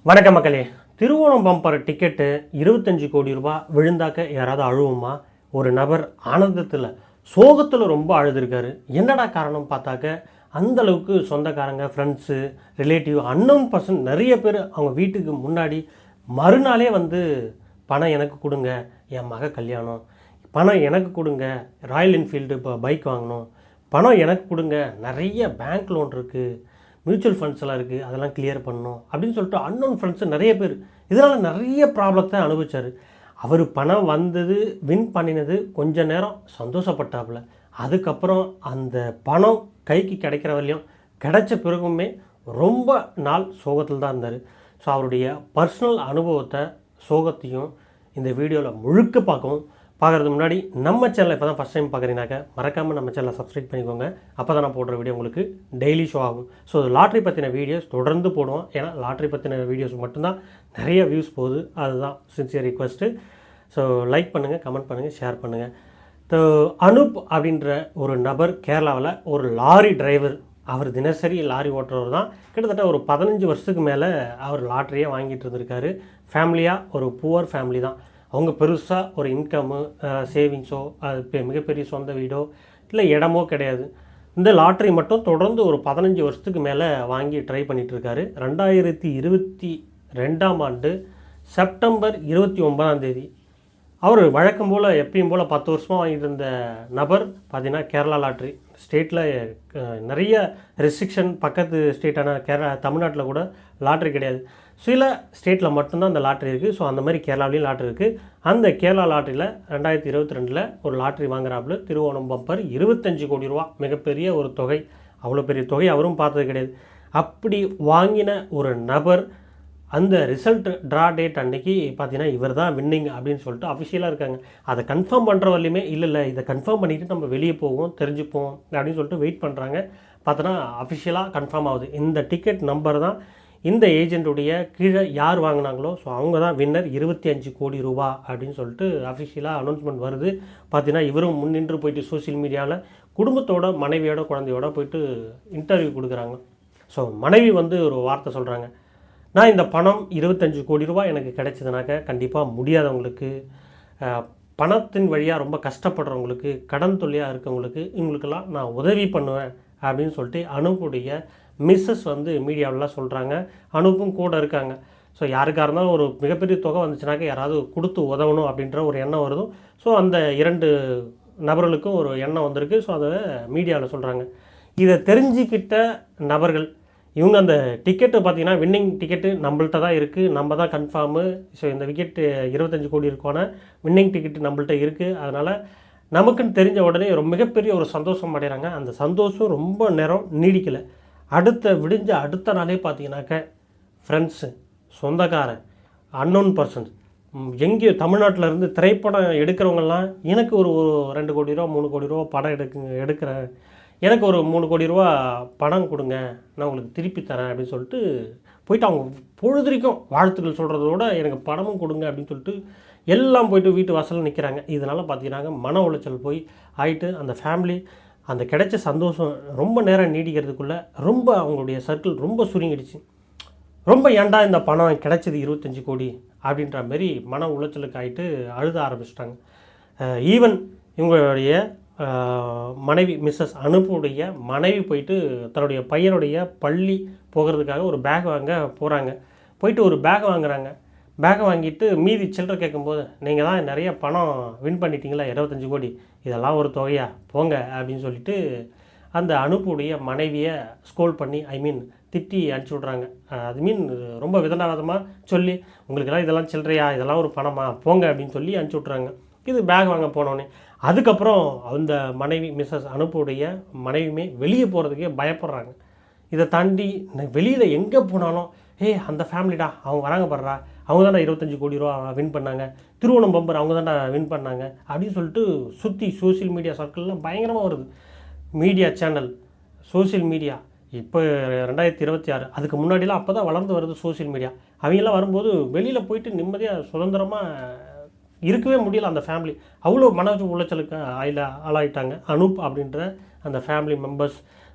வணக்கம் மக்களே. Thiruvonam bumper ticket 25 கோடி ரூபாய் விழுந்தாக்க யாராவது அழுவுமா? ஒரு நபர் ஆனந்தத்தில் சோகத்தில் ரொம்ப அழுதுருக்காரு. என்னடா காரணம் பார்த்தாக்க, அந்தளவுக்கு சொந்தக்காரங்க, ஃப்ரெண்ட்ஸு, ரிலேட்டிவ், அன்னோன் பர்சன் நிறைய பேர் அவங்க வீட்டுக்கு முன்னாடி மறுநாளே வந்து பணம் எனக்கு கொடுங்க, என் மக கல்யாணம், பணம் எனக்கு கொடுங்க, ராயல் என்ஃபீல்டு இப்போ பைக் வாங்கணும், பணம் எனக்கு கொடுங்க, நிறைய பேங்க் லோன் இருக்குது, மியூச்சுவல் ஃபண்ட்ஸ் எல்லாம் இருக்குது, அதெல்லாம் கிளியர் பண்ணணும் அப்படின்னு சொல்லிட்டு அன்னோன் ஃப்ரெண்ட்ஸு நிறைய பேர் இதனால் நிறைய ப்ராப்ளத்தை அனுபவிச்சார். அவர் பணம் வந்தது, வின் பண்ணினது கொஞ்ச நேரம் சந்தோஷப்பட்டாப்புல. அதுக்கப்புறம் அந்த பணம் கைக்கு கிடைக்கிற வரையும் கிடைச்ச பிறகுமே ரொம்ப நாள் சோகத்தில் தான் இருந்தார். ஸோ அவருடைய பர்சனல் அனுபவத்தை, சோகத்தையும் இந்த வீடியோவில் முழுக்க பார்க்குறதுக்கு முன்னாடி நம்ம சேனலை இப்போ தான் ஃபஸ்ட் டைம் பார்க்குறீங்கனாக்க மறக்காமல் நம்ம சேனலை சப்ஸ்கிரைப் பண்ணிக்கோங்க. அப்போ தான் நான் போடுற வீடியோ உங்களுக்கு டெய்லி ஷோ ஆகும். ஸோ லாட்ரி பற்றின வீடியோஸ் தொடர்ந்து போடுவோம். ஏன்னா லாட்ரி பற்றின வீடியோஸ் மட்டும்தான் நிறைய வியூஸ் போகுது. அதுதான் சின்சியர் ரிக்வெஸ்ட்டு. ஸோ லைக் பண்ணுங்கள், கமெண்ட் பண்ணுங்கள், ஷேர் பண்ணுங்கள். அனுப் அப்படின்ற ஒரு நபர் கேரளாவில் ஒரு லாரி டிரைவர். அவர் தினசரி லாரி ஓட்டுறவர் தான். கிட்டத்தட்ட ஒரு 15 வருஷத்துக்கு மேலே அவர் லாட்ரியே வாங்கிட்டு இருந்திருக்காரு. ஃபேமிலியாக ஒரு புவர் ஃபேமிலி தான். அவங்க பெருசாக ஒரு இன்கம்மு, சேவிங்ஸோ, அது மிகப்பெரிய சொந்த வீடோ இல்லை இடமோ கிடையாது. இந்த லாட்ரி மட்டும் தொடர்ந்து ஒரு 15 வருஷத்துக்கு மேலே வாங்கி ட்ரை பண்ணிகிட்ருக்காரு. 2022ஆம் ஆண்டு செப்டம்பர் 29ஆம் தேதி அவர் வழக்கம் போல் எப்பயும் போல் 10 வருஷமாக வாங்கிட்டு இருந்த நபர் பார்த்திங்கன்னா கேரளா லாட்ரி ஸ்டேட்டில் நிறைய ரெஸ்ட்ரிக்ஷன், பக்கத்து ஸ்டேட்டான தமிழ்நாட்டில் கூட லாட்ரி கிடையாது. சில ஸ்டேட்டில் மட்டும்தான் அந்த லாட்ரி இருக்குது. ஸோ அந்த மாதிரி கேரளாவிலையும் லாட்ரி இருக்குது. அந்த கேரளா லாட்ரியில் 2022 ஒரு லாட்ரி வாங்குறாப்புல. திருவோணம் பம்பர் 25 கோடி ரூபா, மிகப்பெரிய ஒரு தொகை. அவ்வளோ பெரிய தொகை அவரும் பார்த்தது கிடையாது. அப்படி வாங்கின ஒரு நபர் அந்த ரிசல்ட் ட்ரா டேட் அன்றைக்கி பார்த்தீங்கன்னா இவர் தான் வின்னிங் அப்படின்னு சொல்லிட்டு அஃபிஷியலாக இருக்காங்க. அதை கன்ஃபார்ம் பண்ணுற வரலையுமே இல்லை இதை கன்ஃபார்ம் பண்ணிவிட்டு நம்ம வெளியே போவோம், தெரிஞ்சுப்போம் அப்படின்னு சொல்லிட்டு வெயிட் பண்ணுறாங்க. பார்த்தோன்னா அஃபிஷியலாக கன்ஃபார்ம் ஆகுது. இந்த டிக்கெட் நம்பர் தான் இந்த ஏஜென்ட்டுடைய கீழே யார் வாங்கினாங்களோ ஸோ அவங்க தான் வின்னர். 25 கோடி ரூபா அப்படின்னு சொல்லிட்டு அஃபிஷியலாக அனௌன்ஸ்மெண்ட் வருது. பார்த்தீங்கன்னா இவரும் முன்னின்று போயிட்டு சோசியல் மீடியாவில் குடும்பத்தோட, மனைவியோட, குழந்தையோட போயிட்டு இன்டர்வியூ கொடுக்குறாங்க. ஸோ மனைவி வந்து ஒரு வார்த்தை சொல்கிறாங்க, நான் இந்த பணம் 25 கோடி ரூபா எனக்கு கிடைச்சதுனாக்க கண்டிப்பாக முடியாதவங்களுக்கு, பணத்தின் வழியாக ரொம்ப கஷ்டப்படுறவங்களுக்கு, கடன் தொல்லையாக இருக்கவங்களுக்கு, இவங்களுக்கெல்லாம் நான் உதவி பண்ணுவேன் அப்படின்னு சொல்லிட்டு அனுப்புடைய மிஸ்ஸஸ் வந்து மீடியாவிலாம் சொல்கிறாங்க. அனுப்பும் கூட இருக்காங்க. ஸோ யாருக்காக இருந்தாலும் ஒரு மிகப்பெரிய தொகை வந்துச்சுனாக்க யாராவது கொடுத்து உதவணும் அப்படின்ற ஒரு எண்ணம் வருதும். ஸோ அந்த 2 நபர்களுக்கும் ஒரு எண்ணம் வந்திருக்கு. ஸோ அதை மீடியாவில் சொல்கிறாங்க. இதை தெரிஞ்சுக்கிட்ட நபர்கள் இவங்க அந்த டிக்கெட்டு பார்த்திங்கன்னா வின்னிங் டிக்கெட்டு நம்மள்ட்ட தான் இருக்குது, நம்ம தான் கன்ஃபார்மு. ஸோ இந்த விக்கெட்டு 25 கோடி இருக்கான வின்னிங் டிக்கெட்டு நம்மள்ட்ட இருக்குது. அதனால் நமக்குன்னு தெரிஞ்ச உடனே ரொம்ப மிகப்பெரிய ஒரு சந்தோஷம் அடைகிறாங்க. அந்த சந்தோஷம் ரொம்ப நேரம் நீடிக்கலை. விடிஞ்ச அடுத்த நாளே பார்த்தீங்கன்னாக்க ஃப்ரெண்ட்ஸு, சொந்தக்காரன், அன்னோன் பர்சன்ஸ், எங்கேயோ தமிழ்நாட்டிலேருந்து திரைப்படம் எடுக்கிறவங்கெல்லாம் எனக்கு ஒரு 2 கோடி ரூபா 3 கோடி ரூபா படம் எடுக்கிறேன், எனக்கு ஒரு 3 கோடி ரூபா பணம் கொடுங்க, நான் உங்களுக்கு திருப்பி தரேன் அப்படின்னு சொல்லிட்டு போயிட்டு அவங்க பொழுதுக்கும் வாழ்த்துக்கள் சொல்கிறதோட எனக்கு பணமும் கொடுங்க அப்படின்னு சொல்லிட்டு எல்லாம் போய்ட்டு வீட்டு வாசலில் நிற்கிறாங்க. இதனால் பார்த்தீங்கன்னா மன உளைச்சல் போய் ஆகிட்டு அந்த ஃபேமிலி அந்த கிடைச்ச சந்தோஷம் ரொம்ப நேரம் நீடிக்கிறதுக்குள்ளே ரொம்ப அவங்களுடைய சர்க்கிள் ரொம்ப சுருங்கிடுச்சு. ரொம்ப ஏண்டா இந்த பணம் கிடைச்சது 25 கோடி அப்படின்ற மாரி மன உளைச்சலுக்கு ஆகிட்டு அழுத ஆரம்பிச்சிட்டாங்க. ஈவன் இவங்களுடைய மனைவி மிஸ்ஸஸ் அனுப்புடைய மனைவி போயிட்டு தன்னுடைய பையனுடைய பள்ளி போகிறதுக்காக ஒரு பேக் வாங்க போகிறாங்க. போயிட்டு ஒரு பேக் வாங்குகிறாங்க. பேக்கை வாங்கிட்டு மீதி சில்லறை கேட்கும்போது, நீங்கள் தான் நிறைய பணம் வின் பண்ணிட்டீங்களா, 25 கோடி, இதெல்லாம் ஒரு தொகையா போங்க அப்படின்னு சொல்லிட்டு அந்த அனுப்புடைய மனைவியை ஸ்கோல் பண்ணி திட்டி அனுப்பிச்சி விட்றாங்க. ரொம்ப விதண்டாவாதமாக சொல்லி, உங்களுக்கெல்லாம் இதெல்லாம் சில்லறையா, இதெல்லாம் ஒரு பணமா, போங்க அப்படின்னு சொல்லி அனுப்பிச்சி விட்றாங்க. இது பேக் வாங்க போனோடனே அதுக்கப்புறம் அந்த மனைவி மிஸ்ஸஸ் அனுப்புடைய மனைவியுமே வெளியே போகிறதுக்கே பயப்படுறாங்க. இதை தாண்டி வெளியில் எங்கே போனாலும் அந்த ஃபேமிலிடா, அவங்க வராங்க படுறா, அவங்க தான்டா 25 கோடி ரூபா வின் பண்ணாங்க, திருவோணம் பம்பர் அவங்க தான்டா வின் பண்ணாங்க அப்படின்னு சொல்லிட்டு சுற்றி சோசியல் மீடியா சர்க்கிள்லாம் பயங்கரமாக வருது. மீடியா சேனல், சோசியல் மீடியா இப்போ 2026, அதுக்கு முன்னாடிலாம் அப்போ தான் வளர்ந்து வருது சோசியல் மீடியா. அவங்கெல்லாம் வரும்போது வெளியில் போயிட்டு நிம்மதியாக சுதந்திரமாக இருக்கவே முடியல அந்த ஃபேமிலி. அவ்வளோ மன உளைச்சலுக்கு ஆளாயிட்டாங்க. அனுப் அப்படின்ற அந்த ஃபேமிலி மெம்பர்ஸ்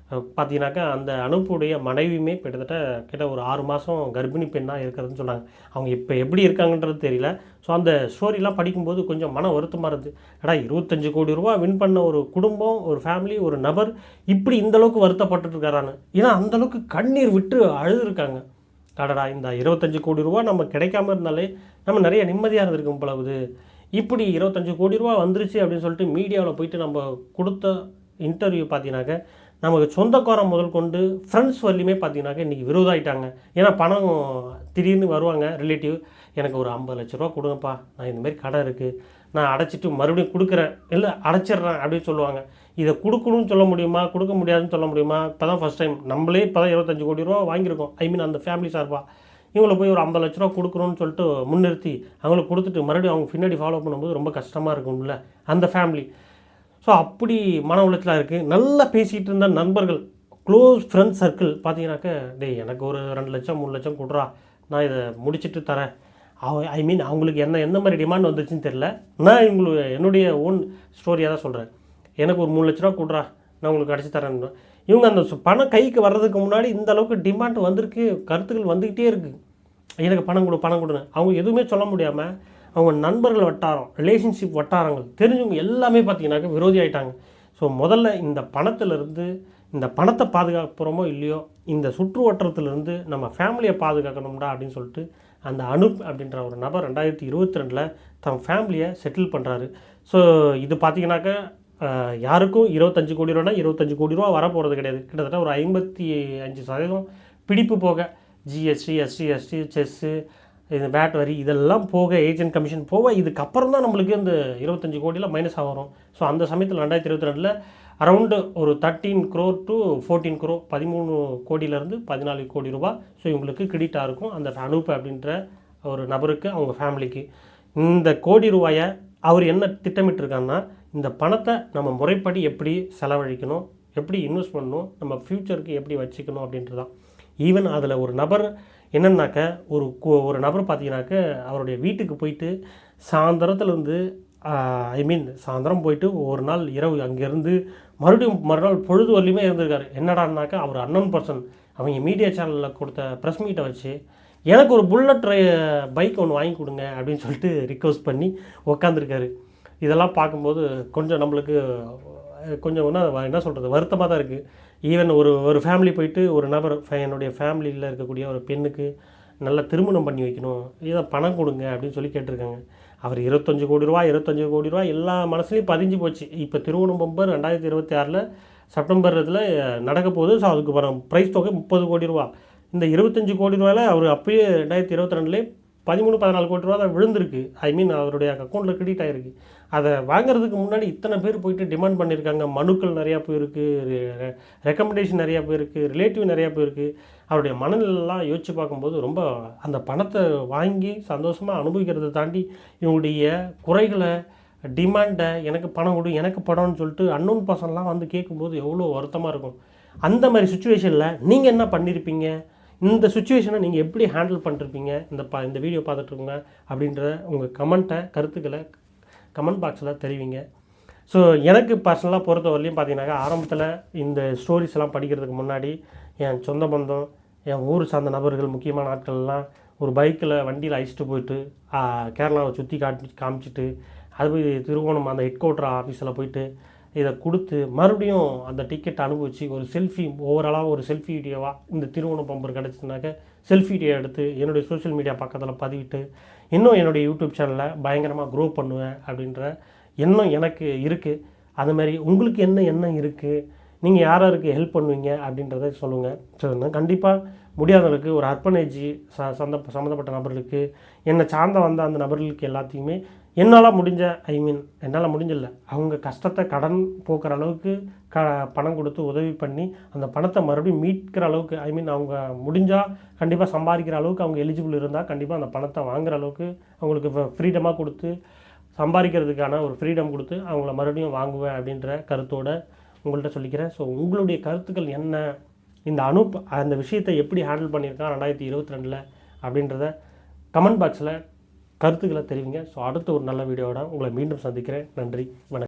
பார்த்தீங்கன்னாக்கா அந்த அனுப்புடைய மனைவியுமே கிட்ட ஒரு 6 மாதம் கர்ப்பிணி பெண்ணாக இருக்கிறதுன்னு சொன்னாங்க. அவங்க இப்போ எப்படி இருக்காங்கன்றது தெரியல. ஸோ அந்த ஸ்டோரிலாம் படிக்கும்போது கொஞ்சம் மன வருத்தமாக இருந்துச்சு. ஏடா 25 கோடி ரூபா வின் பண்ண ஒரு குடும்பம், ஒரு ஃபேமிலி, ஒரு நபர் இப்படி இந்த அளவுக்கு வருத்தப்பட்டுட்டு இருக்காரான்னு. ஏன்னா அந்தளவுக்கு கண்ணீர் விட்டு அழுதுருக்காங்க. அடடா இந்த 25 கோடி ரூபா நம்ம கிடைக்காம இருந்தாலே நம்ம நிறைய நிம்மதியாக இருந்திருக்கும் போலவுது. இப்படி 25 கோடி ரூபா வந்துருச்சு அப்படின்னு சொல்லிட்டு மீடியாவில் போயிட்டு நம்ம கொடுத்த இன்டர்வியூ பார்த்தீங்கன்னாக்க நமக்கு சொந்தக்காரம் முதல் கொண்டு ஃப்ரெண்ட்ஸ் வரலையுமே பார்த்தீங்கன்னாக்க இன்றைக்கி விரோதாயிட்டாங்க. ஏன்னா பணம் திடீர்னு வருவாங்க ரிலேட்டிவ், எனக்கு ஒரு 50 லட்ச ரூபா கொடுங்கப்பா, நான் இந்தமாரி கடை இருக்குது, நான் அடைச்சிட்டு மறுபடியும் கொடுக்குறேன், இல்லை அடைச்சிட்றேன் அப்படின்னு சொல்லுவாங்க. இதை கொடுக்கணும்னு சொல்ல முடியுமா, கொடுக்க முடியாதுன்னு சொல்ல முடியுமா? இப்போ தான் ஃபஸ்ட் டைம் நம்மளே இப்போ தான் 25 கோடி ரூபா வாங்கியிருக்கோம். ஐ மீன் அந்த ஃபேமிலி சார்பாக இவங்கள போய் ஒரு 50 லட்ச ரூபா கொடுக்கணும்னு சொல்லிட்டு முன்னிறுத்தி அவங்களுக்கு கொடுத்துட்டு மறுபடியும் அவங்க பின்னாடி ஃபாலோ பண்ணும்போது ரொம்ப கஷ்டமாக இருக்கும்ல அந்த ஃபேமிலி. ஸோ அப்படி மன உளைச்சலாக இருக்குது. நல்லா பேசிகிட்டு இருந்த நண்பர்கள், க்ளோஸ் ஃப்ரெண்ட்ஸ் சர்க்கிள் பார்த்தீங்கன்னாக்க, டேய் எனக்கு ஒரு 2 லட்சம் 3 லட்சம் கொடுறா, நான் இதை முடிச்சுட்டு தரேன். ஐ மீன் அவங்களுக்கு எந்த மாதிரி டிமாண்ட் வந்துச்சுன்னு தெரில. நான் என்னுடைய ஓன் ஸ்டோரியாக தான் சொல்கிறேன். எனக்கு ஒரு 3 லட்ச ரூபா கொடுறா, நான் உங்களுக்கு அடிச்சு தரேன்னு. இவங்க அந்த பணம் கைக்கு வர்றதுக்கு முன்னாடி இந்த அளவுக்கு டிமாண்ட் வந்திருக்கு, கருத்துக்கள் வந்துக்கிட்டே இருக்குது. எனக்கு பணம் கொடுன்னு அவங்க எதுவுமே சொல்ல முடியாமல் அவங்க நண்பர்கள் வட்டாரம், ரிலேஷன்ஷிப் வட்டாரங்கள் தெரிஞ்சவங்க எல்லாமே பார்த்தீங்கன்னாக்க விரோதி ஆகிட்டாங்க. ஸோ முதல்ல இந்த பணத்திலிருந்து, இந்த பணத்தை பாதுகாப்புறோமோ இல்லையோ, இந்த சுற்று வட்டாரத்திலிருந்து நம்ம ஃபேமிலியை பாதுகாக்கணும்டா அப்படின்னு சொல்லிட்டு அந்த அனுப் அப்படின்ற ஒரு நபர் 2022 தன் ஃபேமிலியை செட்டில் பண்ணுறாரு. ஸோ இது பார்த்தீங்கன்னாக்க யாருக்கும் 25 கோடி ரூபானா 25 கோடி ரூபா வரப்போகிறது கிடையாது. கிட்டத்தட்ட ஒரு 55% பிடிப்பு போக ஜிஎஸ்டி, எஸ்டி, செஸ்ஸு, இது வேட் வரி இதெல்லாம் போக, ஏஜென்ட் கமிஷன் போக, இதுக்கப்புறம் தான் நம்மளுக்கு இந்த 25 கோடியில் மைனஸாக வரும். ஸோ அந்த சமயத்தில் 2022 அரௌண்டு ஒரு 13 crore to 14 crore, 13 கோடியிலேருந்து 14 கோடி ரூபா ஸோ இவங்களுக்கு கிரெடிட்டாக இருக்கும் அந்த அனுப் அப்படின்ற ஒரு நபருக்கு, அவங்க ஃபேமிலிக்கு. இந்த கோடி ரூபாயை அவர் என்ன திட்டமிட்டிருக்காங்கன்னா, இந்த பணத்தை நம்ம முறைப்படி எப்படி செலவழிக்கணும், எப்படி இன்வெஸ்ட் பண்ணணும், நம்ம ஃப்யூச்சருக்கு எப்படி வச்சுக்கணும் அப்படின்றது தான். ஈவன் அதில் ஒரு நபர் என்னன்னாக்க, ஒரு நபர் பார்த்தீங்கன்னாக்க அவருடைய வீட்டுக்கு போயிட்டு சாயந்தரத்துலேருந்து சாயந்தரம் போயிட்டு ஒரு நாள் இரவு அங்கேருந்து மறுபடியும் மறுநாள் பொழுது வரலையுமே இருந்திருக்காரு. என்னடான்னாக்கா அவர் அன்னோன் பர்சன் அவங்க மீடியா சேனலில் கொடுத்த ப்ரெஸ் மீட்டை வச்சு எனக்கு ஒரு புல்லட் பைக் ஒன்று வாங்கி கொடுங்க அப்படின்னு சொல்லிட்டு ரிக்வஸ்ட் பண்ணி உக்காந்துருக்காரு. இதெல்லாம் பார்க்கும்போது கொஞ்சம் நம்மளுக்கு கொஞ்சம் என்ன சொல்கிறது, வருத்தமாக தான் இருக்குது. ஈவன் ஒரு ஃபேமிலி போயிட்டு ஒரு நபர் என்னுடைய ஃபேமிலியில் இருக்கக்கூடிய ஒரு பெண்ணுக்கு நல்லா திருமணம் பண்ணி வைக்கணும், இதை பணம் கொடுங்க அப்படின்னு சொல்லி கேட்டிருக்காங்க. அவர் 25 கோடி ரூபா எல்லா மனசுலையும் பதிஞ்சு போச்சு. இப்போ திருவோணம் பம்பர் 2026 செப்டம்பர் இதில் நடக்க போகுது. ஸோ அதுக்கு ப்ரைஸ் தொகை 30 கோடி ரூபா. இந்த 25 கோடி ரூபாயில் அவர் அப்பயே 2022 13-14 கோடி ரூபா தான் விழுந்திருக்கு. ஐ மீன் அவருடைய அக்கௌண்ட்டில் கிரெடிட் ஆகிருக்கு. அதை வாங்கிறதுக்கு முன்னாடி இத்தனை பேர் போயிட்டு டிமாண்ட் பண்ணியிருக்காங்க. மனுக்கள் நிறையா போயிருக்கு, ரெக்கமெண்டேஷன் நிறையா போயிருக்கு, ரிலேட்டிவ் நிறையா போயிருக்கு. அவருடைய மனநிலைலாம் யோசித்து பார்க்கும்போது ரொம்ப அந்த பணத்தை வாங்கி சந்தோஷமாக அனுபவிக்கிறதை தாண்டி இவங்களுடைய குறைகளை, டிமாண்டை, எனக்கு பணம் கொடு, எனக்கு பணம்னு சொல்லிட்டு அன்னோன் பர்சன்லாம் வந்து கேட்கும்போது எவ்வளோ வருத்தமாக இருக்கும். அந்த மாதிரி சுச்சுவேஷனில் நீங்கள் என்ன பண்ணியிருப்பீங்க, இந்த சுச்சுவேஷனை நீங்கள் எப்படி ஹேண்டில் பண்ணிருப்பீங்க, இந்த வீடியோ பார்த்துட்ருங்க அப்படின்ற உங்கள் கருத்துக்களை கமெண்ட் பாக்ஸில் தெரிவிங்க. ஸோ எனக்கு பர்சனலாக பொறுத்த வரலையும் பார்த்தீங்கன்னாக்கா, ஆரம்பத்தில் இந்த ஸ்டோரிஸ் எல்லாம் படிக்கிறதுக்கு முன்னாடி என் சொந்த பந்தம், என் ஊர் சார்ந்த நபர்கள், முக்கியமான ஆட்கள்லாம் ஒரு பைக்கில் வண்டியில் அழைச்சிட்டு போயிட்டு கேரளாவை சுற்றி காமிச்சிட்டு அது போய் திருவோணம் அந்த ஹெட் குவார்ட்டர் ஆஃபீஸில் போயிட்டு இதை கொடுத்து மறுபடியும் அந்த டிக்கெட் அனுபவிச்சு ஒரு செல்ஃபி, ஓவராலாக ஒரு செல்ஃபி வீடியோவாக இந்த திருவோணம் பம்பர் கிடச்சினாக்க செல்ஃபி வீடியோ எடுத்து என்னுடைய சோஷியல் மீடியா பக்கத்தில் பதிவிட்டு இன்னும் என்னுடைய யூடியூப் சேனலில் பயங்கரமாக க்ரோ பண்ணுவேன் அப்படின்ற எண்ணம் எனக்கு இருக்குது. அதுமாதிரி உங்களுக்கு என்ன எண்ணம் இருக்குது, நீங்கள் யாருக்கு ஹெல்ப் பண்ணுவீங்க அப்படின்றத சொல்லுங்கள். ஸோ கண்டிப்பாக முடியாதவர்களுக்கு, ஒரு அர்ப்பனேஜ் சம்மந்தப்பட்ட நபர்களுக்கு, என்னை சார்ந்த வந்த அந்த நபர்களுக்கு எல்லாத்தையுமே என்னால் முடிஞ்ச என்னால் முடிஞ்சில்ல, அவங்க கஷ்டத்தை கடன் போக்குற அளவுக்கு பணம் கொடுத்து உதவி பண்ணி அந்த பணத்தை மறுபடியும் மீட்கிற அளவுக்கு, அவங்க முடிஞ்சால் கண்டிப்பாக சம்பாதிக்கிற அளவுக்கு அவங்க எலிஜிபிள் இருந்தால் கண்டிப்பாக அந்த பணத்தை வாங்குகிற அளவுக்கு அவங்களுக்கு ஃப்ரீடமாக கொடுத்து சம்பாதிக்கிறதுக்கான ஒரு ஃப்ரீடம் கொடுத்து அவங்கள மறுபடியும் வாங்குவேன் அப்படின்ற கருத்தோடு உங்கள்கிட்ட சொல்லிக்கிறேன். ஸோ உங்களுடைய கருத்துக்கள் என்ன, இந்த அந்த விஷயத்தை எப்படி ஹேண்டில் பண்ணியிருக்கான் 2022 அப்படின்றத கமெண்ட் பாக்ஸில் கருத்துக்களை தெரிவிங்க. ஸோ அடுத்த ஒரு நல்ல வீடியோவோட உங்களை மீண்டும் சந்திக்கிறேன். நன்றி, வணக்கம்.